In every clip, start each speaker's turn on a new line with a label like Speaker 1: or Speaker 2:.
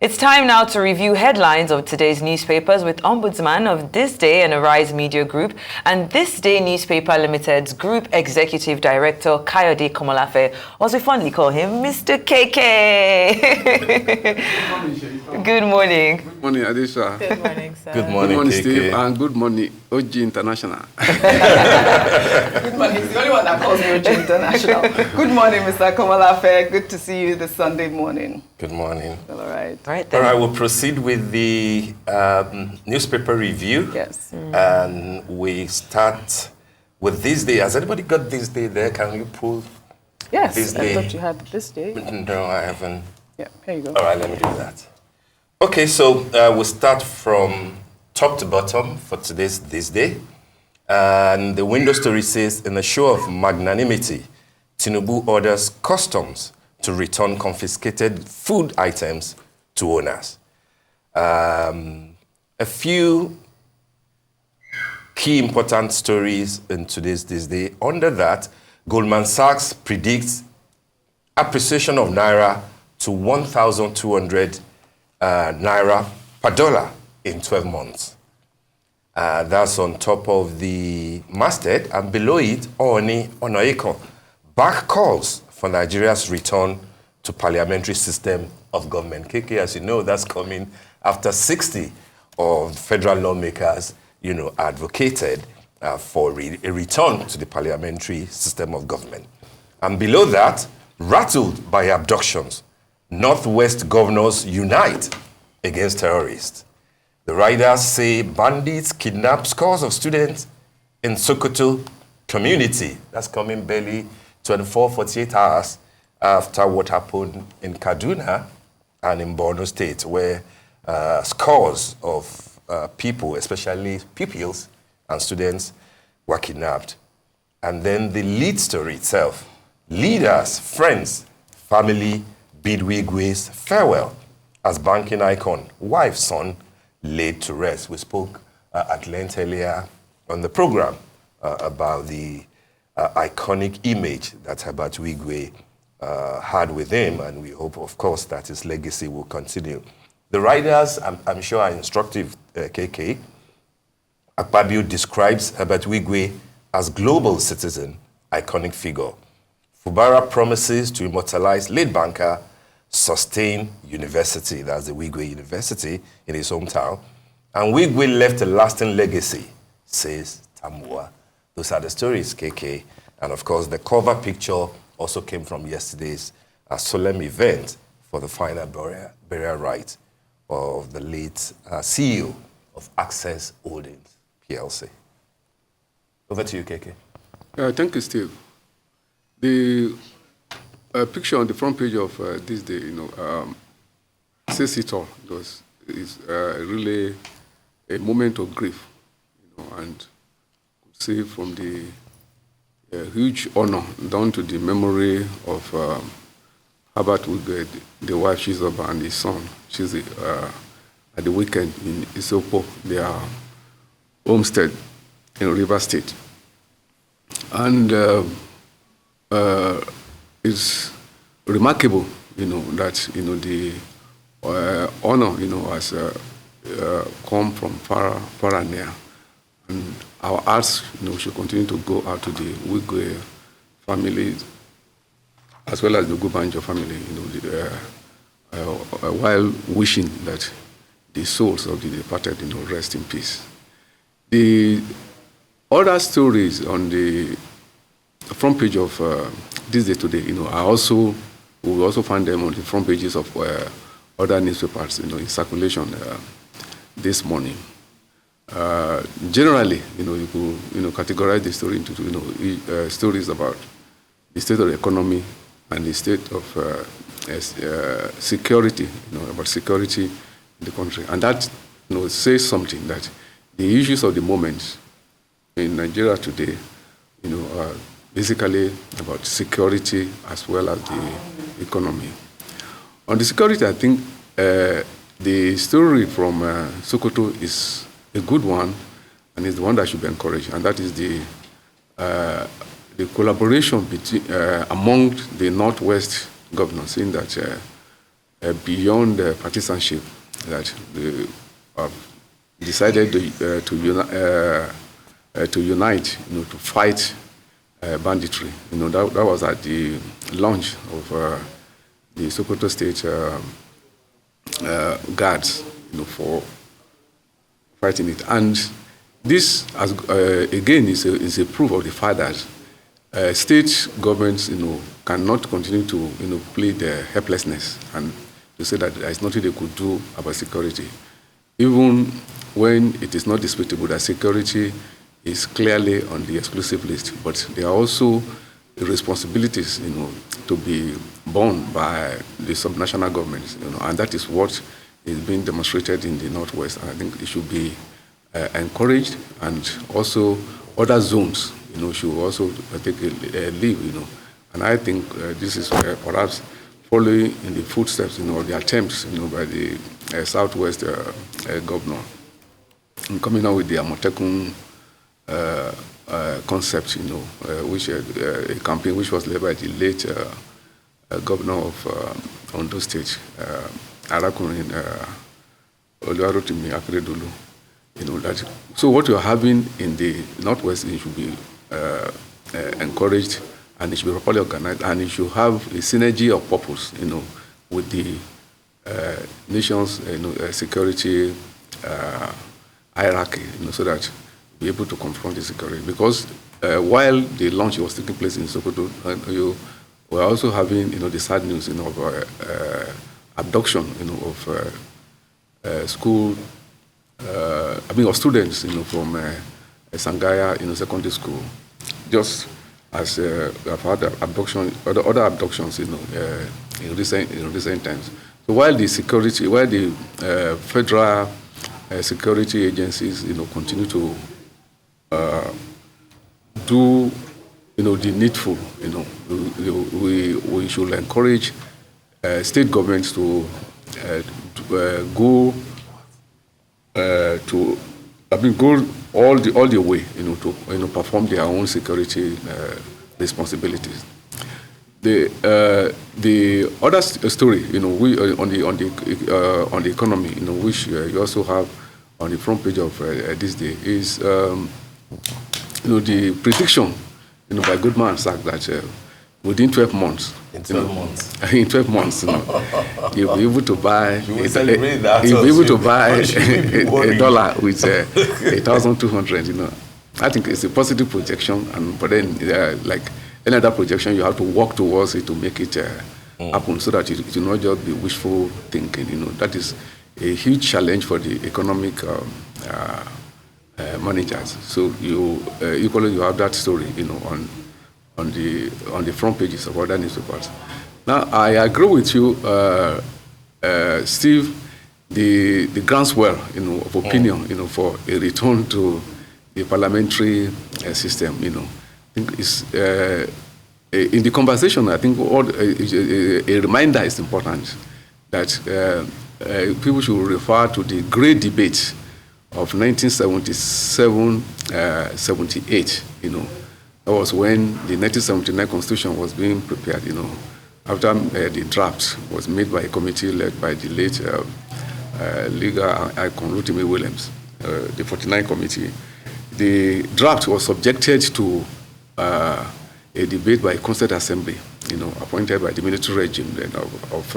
Speaker 1: It's time now to review headlines of today's newspapers with Ombudsman of This Day and Arise Media Group and This Day Newspaper Limited's Group Executive Director, Kayode Komolafe, or as we fondly call him, Mr. KK. Good morning.
Speaker 2: Good morning, Adisha.
Speaker 1: Good morning, sir.
Speaker 3: Good morning, KK.
Speaker 2: Steve, and good morning, OG International.
Speaker 4: Good morning. He's the only one that calls me OG International. Good morning, Mr. Komolafe. Good to see you this Sunday morning.
Speaker 3: Good morning.
Speaker 4: All right.
Speaker 1: All right, then.
Speaker 3: All right, we'll proceed with the newspaper review.
Speaker 4: Yes.
Speaker 3: And we start with This Day. Has anybody got This Day there? Can you pull
Speaker 4: Yes,
Speaker 3: This
Speaker 4: I
Speaker 3: Day?
Speaker 4: thought you had This Day.
Speaker 3: No, I haven't.
Speaker 4: Yeah, here you go.
Speaker 3: All right, let me do that. Okay, so we'll start from top to bottom for today's This Day. And the window story says, in a show of magnanimity, Tinubu orders customs to return confiscated food items to owners. A few key important stories in today's This Day. Under that, Goldman Sachs predicts appreciation of Naira to 1,200 Naira per dollar in 12 months. That's on top of the masthead, and below it, Oni Onoiko back calls for Nigeria's return to parliamentary system of government. KK, as you know, that's coming after 60 of federal lawmakers, advocated for a return to the parliamentary system of government. And below that, rattled by abductions, Northwest governors unite against terrorists. The riders say bandits kidnap scores of students in Sokoto community. That's coming barely 24, 48 hours after what happened in Kaduna and in Borno State, where scores of people, especially pupils and students, were kidnapped. And then the lead story itself, leaders, friends, family bid Wigwes farewell as banking icon, wife, son, laid to rest. We spoke at length earlier on the program about the iconic image that Herbert Wigwe had with him, and we hope, of course, that his legacy will continue. The writers, I'm sure, are instructive, KK. Akpabio describes Herbert Wigwe as global citizen, iconic figure. Fubara promises to immortalize late banker, sustain university, that's the Wigwe University in his hometown. And Wigwe left a lasting legacy, says Tamua. Those are the stories, KK. And of course, the cover picture also came from yesterday's solemn event for the final burial rite of the late CEO of Access Holdings, PLC. Over to you, KK.
Speaker 2: Thank you, Steve. The picture on the front page of This Day, says it all. It's really a moment of grief, and see from the huge honor down to the memory of Herbert Wigwe, the wife Chizoba, and his son Chizi, at the weekend in Isopo, their homestead in River State. And it's remarkable, that, the honor, has come from far and near. And our hearts, should continue to go out to the Wigwe family, as well as the Gubanjo family, while wishing that the souls of the departed, rest in peace. The other stories on the front page of This Day today, we will also find them on the front pages of other newspapers, in circulation this morning. Generally, you could, categorize the story into, stories about the state of the economy and the state of security, about security in the country. And that, says something that the issues of the moment in Nigeria today, are basically about security as well as the economy. On the security, I think the story from Sokoto is a good one, and is the one that should be encouraged, and that is the collaboration between among the Northwest governors, in that beyond partisanship, that they decided to unite, to fight banditry. That was at the launch of the Sokoto State guards, for fighting it. And this, again, is a proof of the fact that state governments, cannot continue to, plead their helplessness and to say that there is nothing they could do about security, even when it is not disputable that security is clearly on the exclusive list. But there are also responsibilities, to be borne by the subnational governments, and that is what is being demonstrated in the Northwest. And I think it should be encouraged, and also other zones, should also take a lead, And I think this is perhaps following in the footsteps, the attempts, by the Southwest governor in coming out with the Amotekun concept, which a campaign which was led by the late governor of Ondo State, Arakurin Oluwarotimi Akeredolu. That. So what you are having in the Northwest, it should be encouraged, and it should be properly organized, and it should have a synergy of purpose, with the nation's security hierarchy, so that be able to confront the security. Because while the launch was taking place in Sokoto, you were also having, the sad news, of abduction, of school, of students, from Sangaya, secondary school, just as I've had other abductions, in recent times. So while the federal security agencies, continue to do, the needful, we should encourage state governments to go all the way, to perform their own security responsibilities. The other story, we on the economy, which you also have on the front page of this day, is the prediction, by Goldman Sachs that within 12 months,
Speaker 3: in 12 months,
Speaker 2: you'll be able to buy a dollar with 1,200. I think it's a positive projection, but then like any other projection, you have to work towards it to make it happen, so that it will not just be wishful thinking. That is a huge challenge for the economic managers. So you equally you have that story, on the front pages of other newspapers. Now I agree with you, Steve. The groundswell, of opinion, for a return to the parliamentary system, I think is in the conversation. I think a reminder is important that people should refer to the great debate of 1977-78. That was when the 1979 Constitution was being prepared. After the draft was made by a committee led by the late legal icon Rotimi Williams, the 49 committee. The draft was subjected to a debate by a Constant Assembly, appointed by the military regime of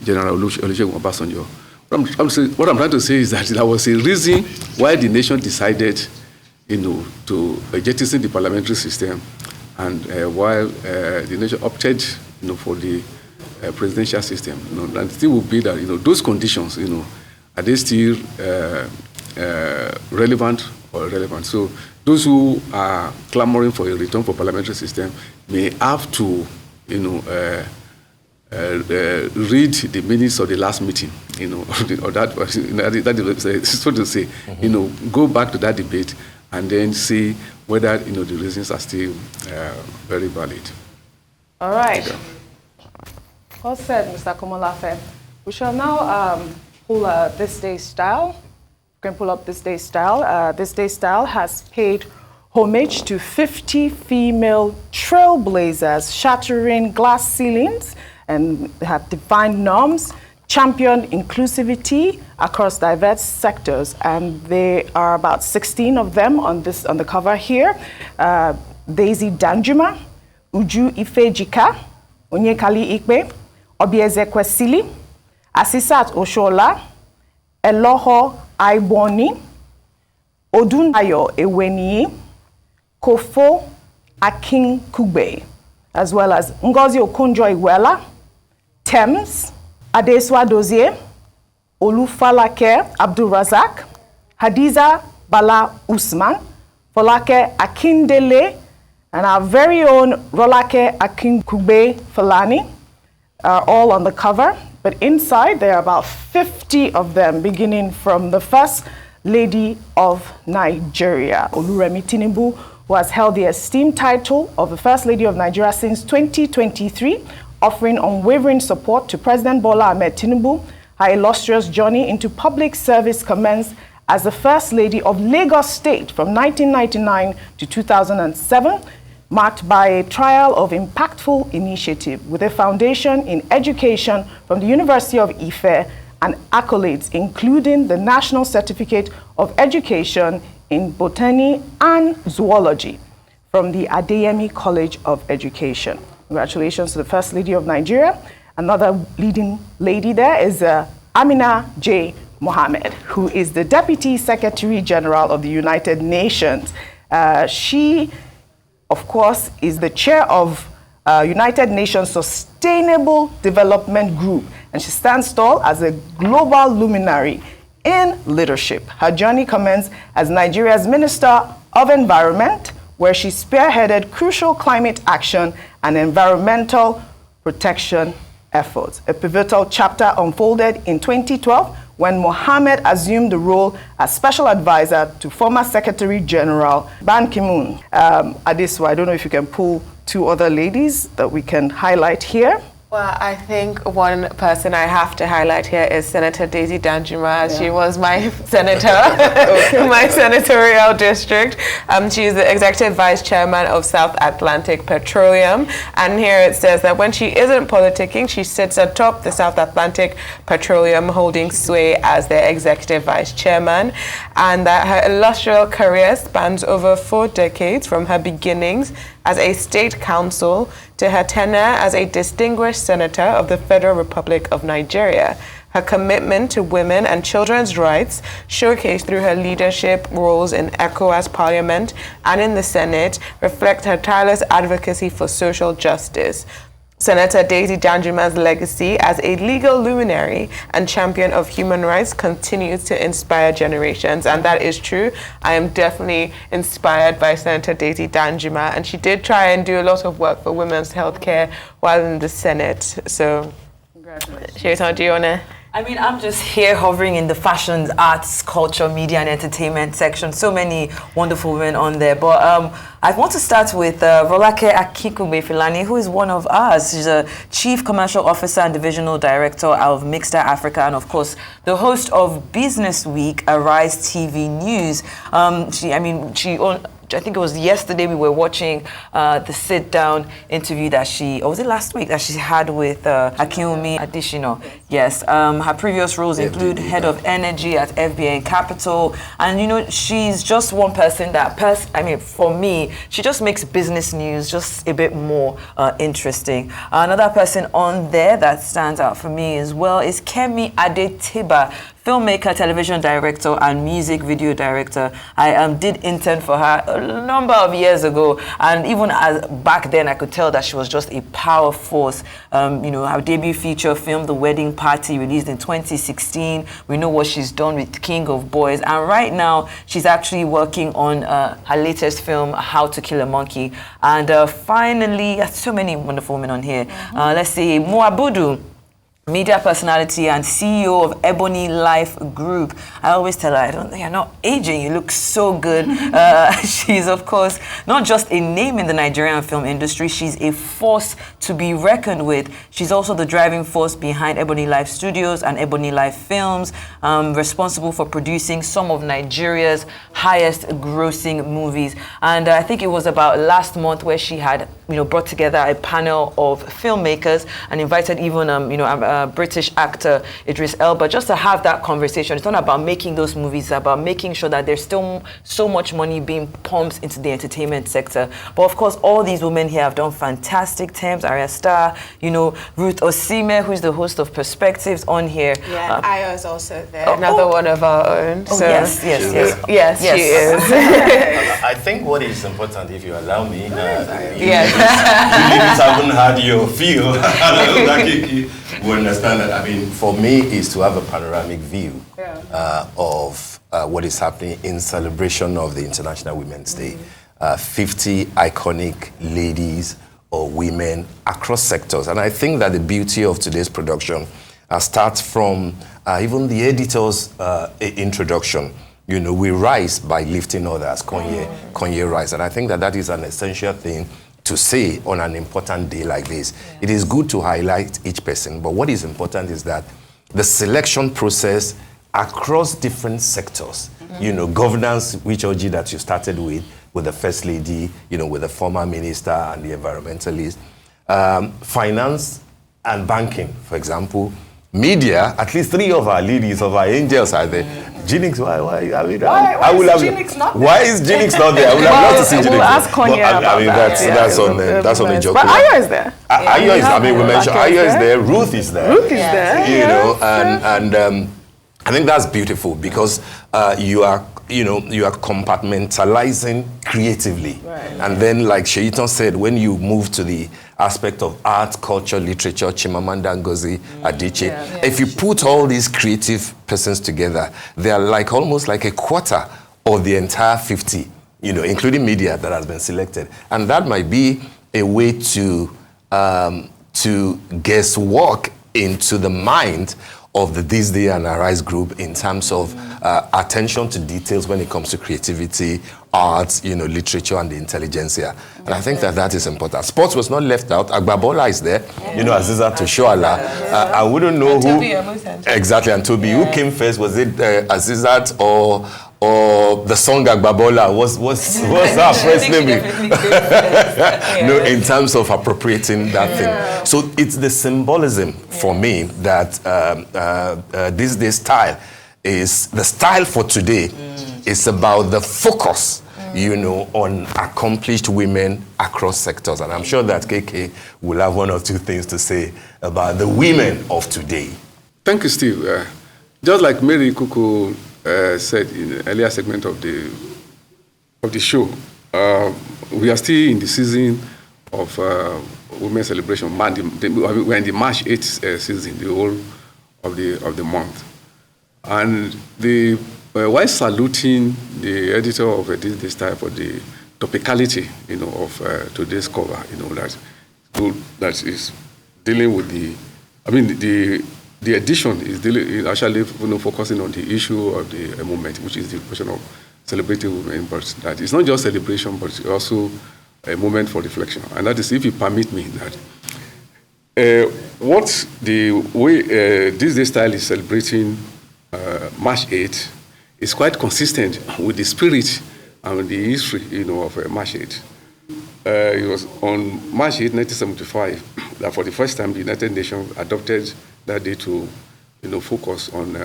Speaker 2: General Olusegun Obasanjo. What I'm trying to say is that there was a reason why the nation decided, to jettison the parliamentary system, and while the nation opted, for the presidential system. And it still will be that, those conditions, are they still relevant or irrelevant? So those who are clamoring for a return for parliamentary system may have to, read the minutes of the last meeting, or that is so to say, go back to that debate and then see whether, the reasons are still very valid.
Speaker 4: All right. Well said, Mr. Komolafe. We shall now pull this day's style. We can pull up this day's style. This day's style has paid homage to 50 female trailblazers shattering glass ceilings and have defined norms, championed inclusivity across diverse sectors, and there are about 16 of them on the cover here. Daisy Danjuma, Uju Ifejika, Onyekali Ikpe, Obiezekwe Sili, Asisat Oshola, Eloho Aiboni, Odunayo Eweni, Kofo Akin Kugbe, as well as Ngozi Okonjo-Iweala, Thames, Adeswa Dozie, Olufalake Abdulrazak, Hadiza Bala Usman, Folake Akindele, and our very own Rolake Akinkugbe Falani are all on the cover. But inside, there are about 50 of them, beginning from the First Lady of Nigeria, Oluremi Tinubu, who has held the esteemed title of the First Lady of Nigeria since 2023, offering unwavering support to President Bola Ahmed Tinubu. Her illustrious journey into public service commenced as the First Lady of Lagos State from 1999 to 2007, marked by a trial of impactful initiative with a foundation in education from the University of Ife and accolades, including the National Certificate of Education in Botany and Zoology from the Adeyemi College of Education. Congratulations to the First Lady of Nigeria. Another leading lady there is Amina J. Mohammed, who is the Deputy Secretary General of the United Nations. She, of course, is the chair of United Nations Sustainable Development Group, and she stands tall as a global luminary in leadership. Her journey commenced as Nigeria's Minister of Environment, where she spearheaded crucial climate action and environmental protection efforts. A pivotal chapter unfolded in 2012 when Mohammed assumed the role as special advisor to former Secretary General Ban Ki-moon. Adeswa, I don't know if you can pull two other ladies that we can highlight here.
Speaker 5: Well, I think one person I have to highlight here is Senator Daisy Danjuma. Yeah. She was my senator in my senatorial district. She is the executive vice chairman of South Atlantic Petroleum. And here it says that when she isn't politicking, she sits atop the South Atlantic Petroleum, holding sway as their executive vice chairman. And that her illustrious career spans over 4 decades, from her beginnings as a state council to her tenure as a distinguished senator of the Federal Republic of Nigeria. Her commitment to women and children's rights, showcased through her leadership roles in ECOWAS Parliament and in the Senate, reflect her tireless advocacy for social justice. Senator Daisy Danjuma's legacy as a legal luminary and champion of human rights continues to inspire generations, and that is true. I am definitely inspired by Senator Daisy Danjuma, and she did try and do a lot of work for women's healthcare while in the Senate. So, congratulations. Shaitan, do you want to?
Speaker 1: I mean, I'm just here hovering in the fashion, arts, culture, media, and entertainment section. So many wonderful women on there. But I want to start with Rolake Akinkugbe Filani, who is one of us. She's a Chief Commercial Officer and Divisional Director of Mixta Africa, and of course, the host of Business Week, Arise TV News. I think it was yesterday we were watching the sit-down interview that or was it last week, that she had with Akinwumi Adesina. Yes, her previous roles include Head of Energy at FBN Capital. And, you know, she's just one person that, for me, she just makes business news just a bit more interesting. Another person on there that stands out for me as well is Kemi Adetiba, filmmaker, television director, and music video director. I did intern for her a number of years ago, and even back then I could tell that she was just a power force. Her debut feature film, The Wedding Party, released in 2016. We know what she's done with King of Boys, and right now she's actually working on her latest film, How to Kill a Monkey. And finally, so many wonderful women on here. Let's see, Moabudu media personality and CEO of Ebony Life Group. I always tell her, I don't think you're not aging, you look so good. She's, of course, not just a name in the Nigerian film industry, she's a force to be reckoned with. She's also the driving force behind Ebony Life Studios and Ebony Life Films, responsible for producing some of Nigeria's highest grossing movies. And I think it was about last month where she had, brought together a panel of filmmakers and invited even, British actor Idris Elba just to have that conversation. It's not about making those movies, it's about making sure that there's still so much money being pumped into the entertainment sector. But of course, all these women here have done fantastic terms. Arya Starr, Ruth Osime, who's the host of Perspectives on here.
Speaker 5: Yeah, Ayo is also there. Another one of our own.
Speaker 1: So yes, she is.
Speaker 6: I think what is important, if you allow me,
Speaker 5: yes.
Speaker 6: You haven't had your feel. We understand that. I mean, for me, is to have a panoramic view of what is happening in celebration of the International Women's Day. 50 iconic ladies or women across sectors. And I think that the beauty of today's production starts from even the editor's introduction. We rise by lifting others, Konye rise. And I think that is an essential thing to say on an important day like this. Yes. It is good to highlight each person, but what is important is that the selection process across different sectors, governance, which OG that you started with the First Lady, with the former minister and the environmentalist, finance and banking, for example, media, at least 3 of our ladies, of our angels are there. Ginix, why is Ginix not there? I would have loved to see Ginix.
Speaker 4: We'll ask Konya about that.
Speaker 6: That's on the joke.
Speaker 4: But Ayo is there.
Speaker 6: Ayo is, we mentioned Ayo is there, Ruth is there.
Speaker 4: Ruth is there.
Speaker 6: And I think that's beautiful because you are compartmentalizing creatively. Right. And then, like Sheiton said, when you move to the aspect of art, culture, literature, Chimamanda Ngozi Adichie, if you put all these creative persons together, they are like almost like a quarter of the entire 50, including media that has been selected. And that might be a way to guesswork into the mind of the This Day and Arise group in terms of attention to details when it comes to creativity, arts, literature, and the intelligentsia. And I think that is important. Sports was not left out. Agbabola is there, Aziza Toshoala. I wouldn't know who. Exactly, and Toby. Who came first? Was it Azizat or the song Agbabola? What's our first name? No, in terms of appropriating that thing. So it's the symbolism for me that this day style is the style for today. It's about the focus, on accomplished women across sectors. And I'm sure that KK will have 1 or 2 things to say about the women of today.
Speaker 2: Thank you, Steve. Just like Mary Kuku said in the earlier segment of the show, we are still in the season of Women's Celebration. We're in the March 8th season, the whole of the month. And while saluting the editor of this type for the topicality, of today's cover, that is dealing with the edition is actually focusing on the issue of the moment, which is the question of celebrating women. But that it's not just celebration, but it's also a moment for reflection. And that is, if you permit me, that what the way this day style is celebrating March 8th is quite consistent with the spirit and the history, of March 8th. It was on March 8, 1975, that for the first time the United Nations adopted that day to, focus on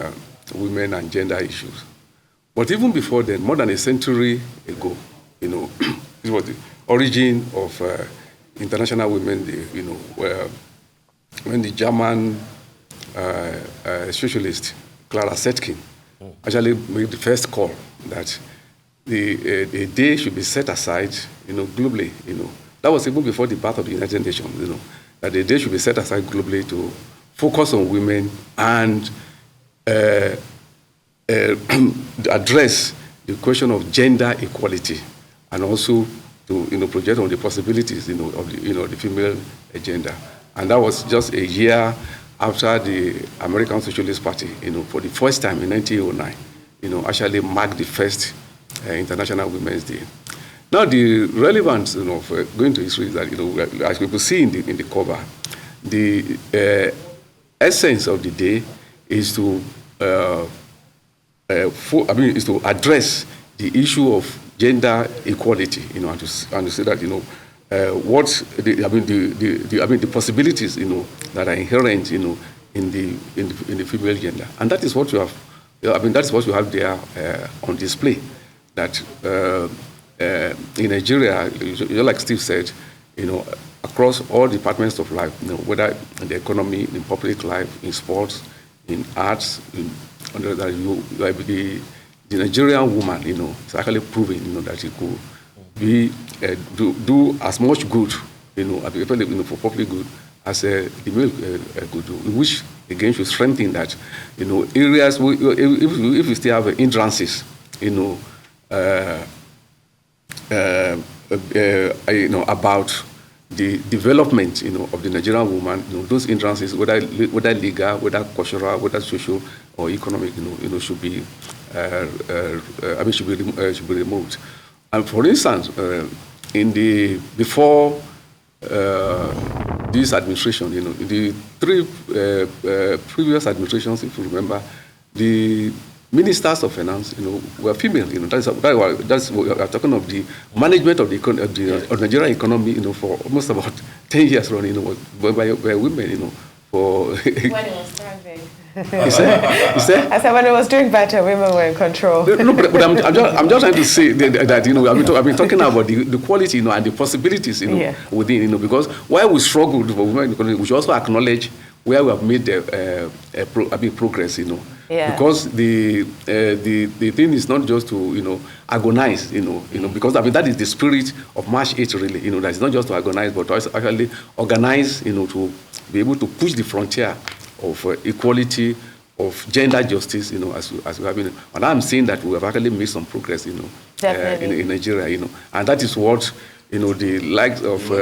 Speaker 2: women and gender issues. But even before then, more than a century ago, this was the origin of International Women's Day, when the German socialist Clara Zetkin actually made the first call that a day should be set aside, globally, That was even before the birth of the United Nations, that the day should be set aside globally to focus on women and address the question of gender equality, and also to project on the possibilities of the female agenda. And that was just a year after the American Socialist Party, for the first time in 1909, actually marked the first International Women's Day. Now, the relevance, of going to history is that, as people see in the cover, the essence of the day is to is to address the issue of gender equality, and to say that, the possibilities, that are inherent, in the female gender, and that is what you have. That's what you have there on display. That in Nigeria, like Steve said, across all departments of life, whether in the economy, in public life, in sports, in arts, the Nigerian woman, is actually proving, that she could be do as much good, for public good as the male could do, which again should strengthen that, areas if we still have hindrances, about the development, of the Nigerian woman, those hindrances, whether legal, whether cultural, whether social or economic, should be, should be removed. And for instance, before this administration, the three previous administrations, if you remember, the ministers of finance, were female. That's what we are talking of, the management of the Nigerian economy, for almost about 10 years running, by women, for
Speaker 5: when it was thriving.
Speaker 2: You said?
Speaker 5: I said when it was doing better, women were in control.
Speaker 2: No, but I'm just trying to say that I've been talking about the quality, and the possibilities, within, because while we struggle for women economy, we should also acknowledge where we have made progress, because the thing is not just to agonize, because that is the spirit of March 8 really, that it's not just to agonize, but to actually organize, to be able to push the frontier of equality, of gender justice, as we have been. And I'm saying that we have actually made some progress, in Nigeria, and that is what, the likes of.
Speaker 5: I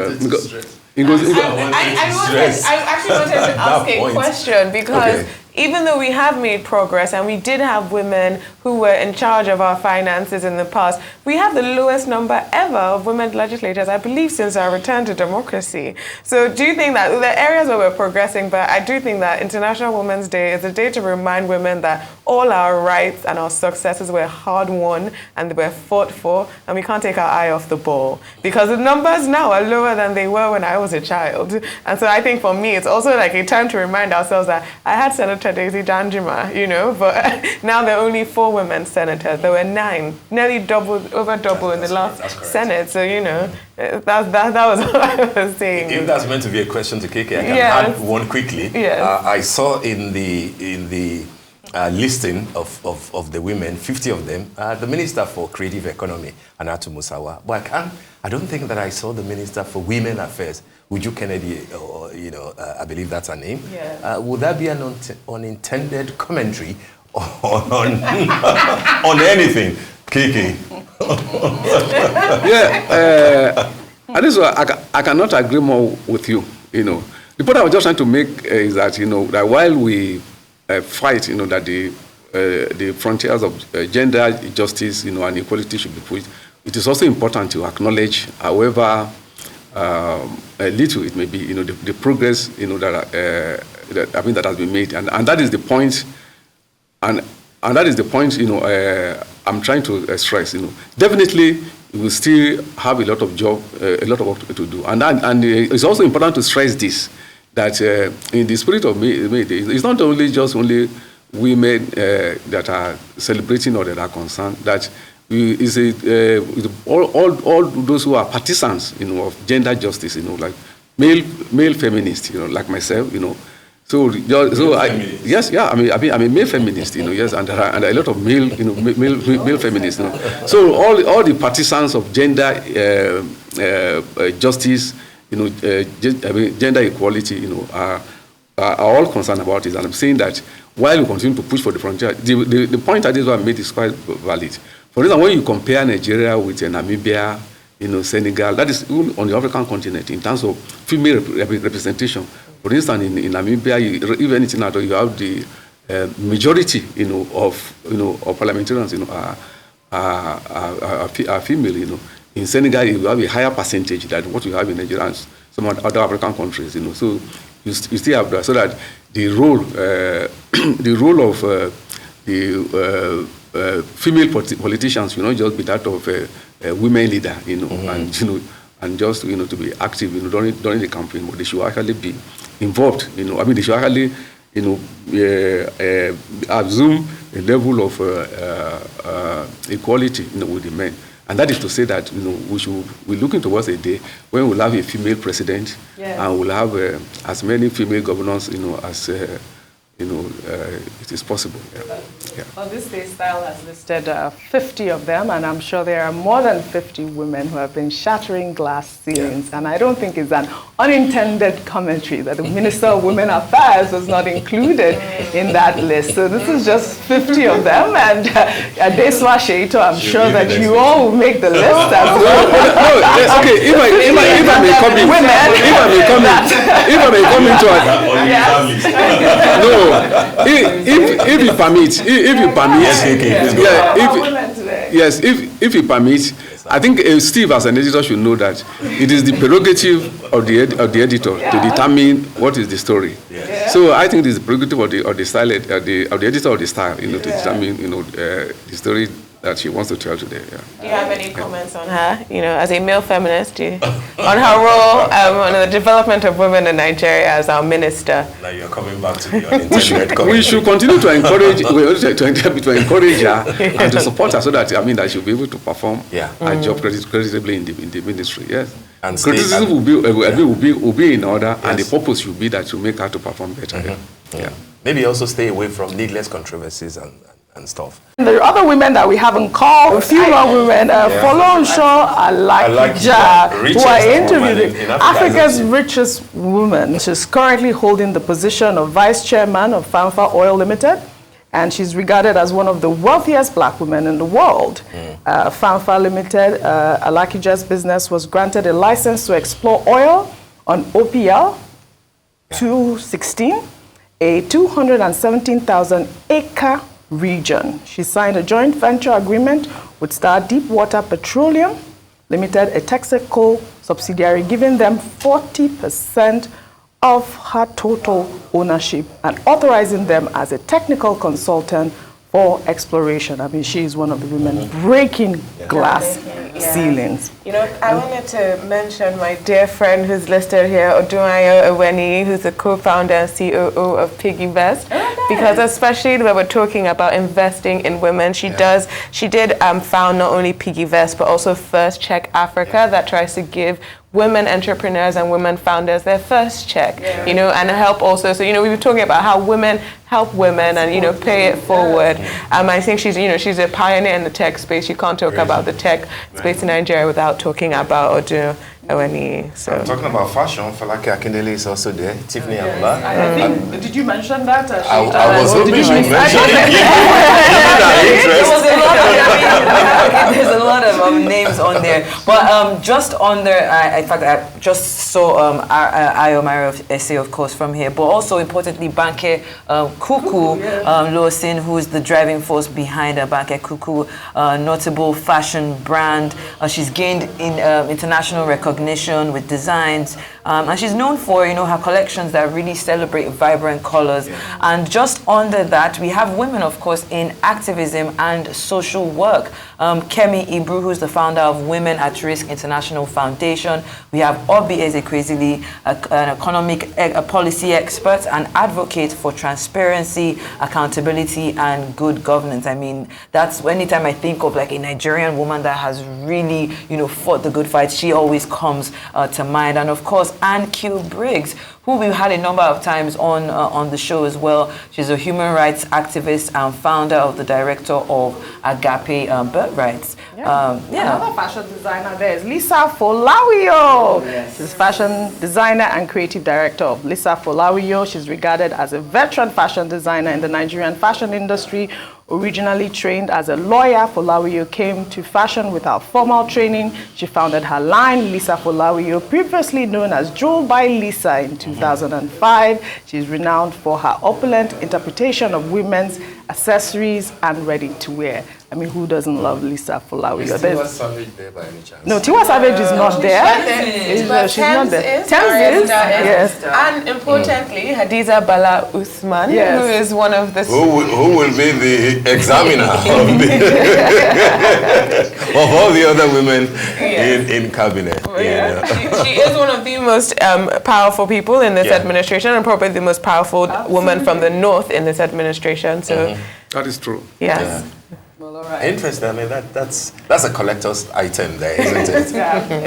Speaker 5: actually wanted to ask a question because even though we have made progress and we did have women who were in charge of our finances in the past, we have the lowest number ever of women legislators, I believe, since our return to democracy. So do you think that there are areas where we're progressing, but I do think that International Women's Day is a day to remind women that all our rights and our successes were hard won and they were fought for, and we can't take our eye off the ball because the numbers now are lower than they were when I was a child. And so I think for me, it's also like a time to remind ourselves that I had Senator Daisy Danjuma, but now there are only 4 women senators. There were 9, nearly over double in the last Senate. So, that was what I was saying.
Speaker 6: If that's meant to be a question to KK, I can add one quickly.
Speaker 5: Yes.
Speaker 6: I saw in the listing of the women, 50 of them, the Minister for Creative Economy, Anatu Musawa. But I don't think that I saw the Minister for Women Affairs, Uju Kennedy, I believe that's her name.
Speaker 5: Yeah.
Speaker 6: Would that be an unintended commentary on anything, KK?
Speaker 2: And this I cannot agree more with you. The point I was just trying to make is that that while we fight, that the frontiers of gender justice, and equality should be pushed, it is also important to acknowledge, however little it may be, the progress, that has been made, and that is the point, and that is the point, I'm trying to stress. Definitely, we will still have a lot of work to do, and it's also important to stress this, that in the spirit of May Day, it's not only women that are celebrating or that are concerned, that all those who are partisans, of gender justice, like male feminists, like myself, I'm a male feminist, yes, and a lot of male feminists, So all the partisans of gender justice, gender equality, are all concerned about it. And I'm saying that while we continue to push for the frontier, the point that is what I made is quite valid. For instance, when you compare Nigeria with Namibia, Senegal, that is on the African continent, in terms of female representation, For instance, in Namibia, even in NATO, you have the majority, of parliamentarians, are female. In Senegal, you have a higher percentage than what you have in Nigeria and some other African countries. So you still have that, so that the role, of the female politicians will not just be that of a women leader, and just to be active, during the campaign, but they should actually be involved. They should actually, assume a level of equality, with the men. And that is to say that we're looking towards a day when we'll have a female president, and we'll have as many female governors, as it is possible. Yeah.
Speaker 4: Well, this day style has listed 50 of them, and I'm sure there are more than 50 women who have been shattering glass ceilings. Yeah. And I don't think it's an unintended commentary that the Minister of Women Affairs was not included in that list. So this is just 50 of them, and Adeswa Sheito, I'm sure that you all will make the list as well.
Speaker 2: Okay, if I may come in, if I may come into it. No, if you permit, if you permit, I think Steve, as an editor, should know that it is the prerogative of the editor to determine what is the story. Yeah. So I think it is the prerogative of the style, of the editor of the style, to determine, the story that she wants to tell today. Yeah.
Speaker 5: Do you have any comments on her, as a male feminist, on her role on the development of women in Nigeria as our minister?
Speaker 6: Now you're coming back to the unintended commentary.
Speaker 2: We should continue to encourage her and to support her, so that that she'll be able to perform her job creditably in the ministry. Yes. And criticism will be in order, and the purpose should be that to make her to perform better. Mm-hmm.
Speaker 6: Yeah. Maybe also stay away from needless controversies and stuff.
Speaker 4: The other women that we haven't called, a few more women, Folonsho Alakija, who I interviewed, Africa's richest woman. She's currently holding the position of vice chairman of Fanfa Oil Limited, and she's regarded as one of the wealthiest black women in the world. Fanfa Limited, Alakija's business, was granted a license to explore oil on OPL 216, a 217,000 acre region. She signed a joint venture agreement with Star Deepwater Petroleum Limited, a Texaco subsidiary, giving them 40% of her total ownership and authorizing them as a technical consultant for exploration. She is one of the women breaking glass ceilings.
Speaker 5: I wanted to mention my dear friend who's listed here, Odunayo Eweni, who's the co-founder and COO of Piggyvest, because especially when we're talking about investing in women, she did found not only Piggyvest, but also First Check Africa, that tries to give women entrepreneurs and women founders their first check, and help also. So, we were talking about how women help women and, pay it forward. I think she's a pioneer in the tech space. You can't talk about the tech space in Nigeria without talking about Odu Eweni. So.
Speaker 6: I'm talking about fashion. Falake Akindele is also there. Tiffany Amba.
Speaker 4: I think, did you mention that?
Speaker 6: I was hoping you mentioned it.
Speaker 1: There's a lot of names on there. But just on there, in fact, I just saw Ayomar's essay, of course, from here. But also, importantly, Banke Kuku Losin, who's the driving force behind Banke Kuku, notable fashion brand. She's gained international recognition with designs. And she's known for, her collections that really celebrate vibrant colors. And just under that, we have women, of course, in activism and social work. Kemi Ibru, who's the founder of Women at Risk International Foundation. We have Obi Ezekwesili, an economic policy expert and advocate for transparency, accountability, and good governance. That's anytime I think of like a Nigerian woman that has really, fought the good fight, she always comes to mind. And of course, Anne Q. Briggs, who we've had a number of times on the show as well. She's a human rights activist and founder of the director of Agape Birth Rights.
Speaker 4: Another fashion designer there is Lisa Folawio. She's fashion designer and creative director of Lisa Folawio. She's regarded as a veteran fashion designer in the Nigerian fashion industry. Originally trained as a lawyer, Folawiyo came to fashion without formal training. She founded her line, Lisa Folawiyo, previously known as Jewel by Lisa, in 2005. She's renowned for her opulent interpretation of women's accessories and ready-to-wear. I mean, who doesn't love Lisa Folawiyo?
Speaker 6: Is Tiwa Savage there by any chance?
Speaker 4: No, Tiwa Savage is not there.
Speaker 5: But
Speaker 4: She's not there.
Speaker 5: Thames is,
Speaker 4: yes.
Speaker 5: And importantly, Hadiza Bala Usman,
Speaker 4: Yes.
Speaker 5: who is one of the...
Speaker 6: Who will be the examiner of all the other women in cabinet?
Speaker 5: Yeah. She is one of the most powerful people in this administration, and probably the most powerful woman from the north in this administration. So
Speaker 2: That is true.
Speaker 5: yes.
Speaker 4: Well, all right.
Speaker 6: Interesting. I mean, that's a collector's item there, isn't it?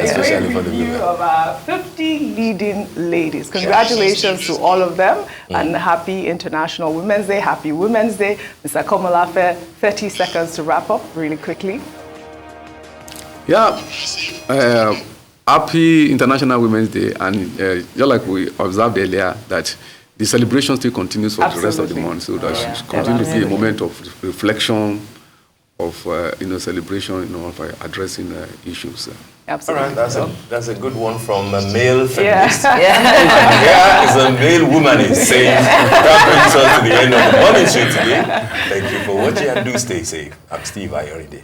Speaker 6: Especially for the
Speaker 4: Review
Speaker 6: women.
Speaker 4: of our 50 leading ladies. Congratulations to all of them, and happy International Women's Day. Happy Women's Day. Mr. Komolafe, 30 seconds to wrap up really quickly.
Speaker 2: Yeah, happy International Women's Day, and just like we observed earlier, that the celebration still continues for the rest of the month, so that should continue to be a moment of reflection, of celebration, of addressing issues.
Speaker 4: Absolutely.
Speaker 6: All right, that's a good one from a male feminist.
Speaker 4: Yeah.
Speaker 6: Here is a male woman is saying, that brings us to the end of the morning show today. Thank you for watching, and do stay safe. I'm Steve Ayoride.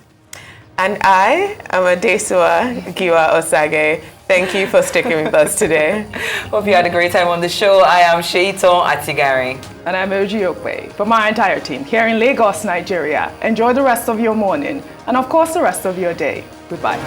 Speaker 5: And I am Adesua Giwa Osage. Thank you for sticking with us today.
Speaker 1: Hope you had a great time on the show. I am Shaiton Atigari.
Speaker 4: And I'm Oji Okwe. From our entire team here in Lagos, Nigeria, enjoy the rest of your morning and, of course, the rest of your day. Goodbye.